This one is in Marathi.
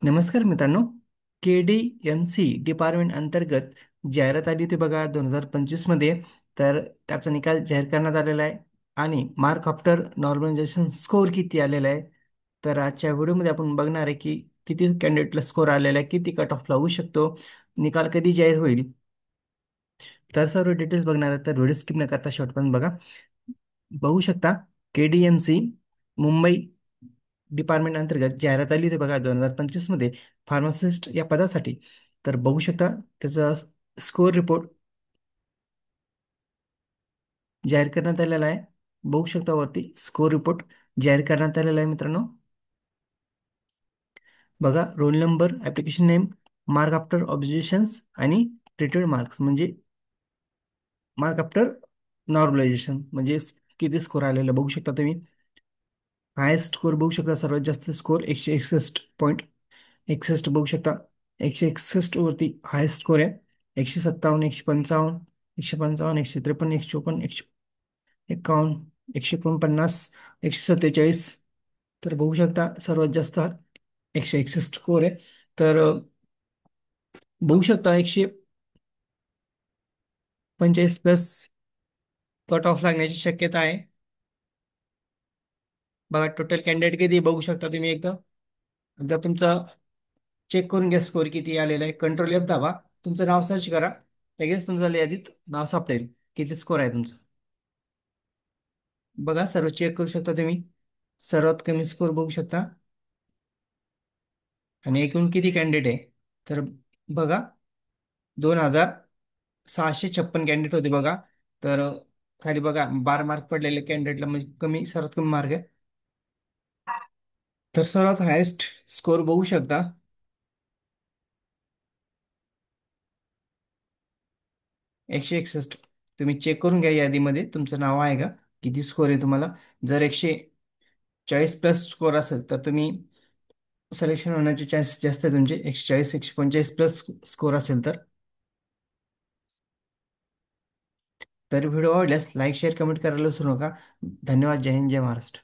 नमस्कार मित्रांनो. के डी एम सी डिपार्टमेंट अंतर्गत जाहिरात आली होती बघा 2025 मध्ये. तर त्याचा निकाल जाहीर करण्यात आलेला आहे आणि मार्क आफ्टर नॉर्मलायझेशन स्कोअर किती आलेला आहे. तर आजच्या व्हिडिओमध्ये आपण बघणार आहे की किती कॅन्डिडेटला स्कोअर आलेला आहे, किती कट ऑफ लागू शकतो, निकाल कधी जाहीर होईल. तर सर्व डिटेल्स बघणार आहे, तर व्हिडिओ स्किप न करता शेवटपर्यंत बघा. बघू शकता के डी एम सी मुंबई डिपार्टमेंट अंतर्गत जाहिरात आली होती बघा 2025 मध्ये फार्मासिस्ट या पदासाठी. तर बघू शकता त्याचा स्कोअर रिपोर्ट जाहीर करण्यात आलेला आहे. बघू शकता वरती स्कोअर रिपोर्ट जाहीर करण्यात आलेला आहे मित्रांनो. बघा roll number, application name, mark after observations आणि ट्रीटेड मार्क्स म्हणजे मार्क आफ्टर नॉर्मलायझेशन म्हणजे किती स्कोअर आलेला बघू शकता तुम्ही. हायेस्ट स्कोअर बघू शकता, सर्वात जास्त स्कोअर 161.61 बघू शकता. 161 वरती हायेस्ट स्कोअर आहे. 157, 155, 155, 153, 154, 151, 149, 147. तर बघू शकता सर्वात जास्त 161 स्कोअर आहे. तर बघू शकता 145 प्लस कट ऑफ लागण्याची शक्यता आहे. बघा टोटल कॅन्डिडेट किती बघू शकता तुम्ही एकदा. एकदा तुमचा चेक करून घ्या स्कोअर किती आलेला आहे. कंट्रोल F दाबा, तुमचं नाव सर्च करा, लगेच तुमच्या यादीत नाव सापडेल किती स्कोअर आहे तुमचा. बघा सर्व चेक करू शकता तुम्ही. सर्वात कमी स्कोअर बघू शकता आणि एकूण किती कॅन्डिडेट आहे. तर बघा 2,656 कॅन्डिडेट होते बघा. तर खाली बघा 12 मार्क पडलेले कॅन्डिडेटला म्हणजे कमी, सर्वात कमी मार्क आहे. तर सर्वात हायेस्ट स्कोअर बघू शकता 161. तुम्ही चेक करून घ्या यादीमध्ये तुमचं नाव आहे का, किती स्कोअर आहे तुम्हाला. जर 140 प्लस स्कोअर असेल तर तुम्ही सिलेक्शन होण्याचे चान्सेस जास्त आहे तुमचे. 140, 145 प्लस स्कोअर असेल तर. तर व्हिडिओ आवडल्यास लाईक शेअर कमेंट करायला विसरू नका. धन्यवाद. जय हिंद, जय महाराष्ट्र.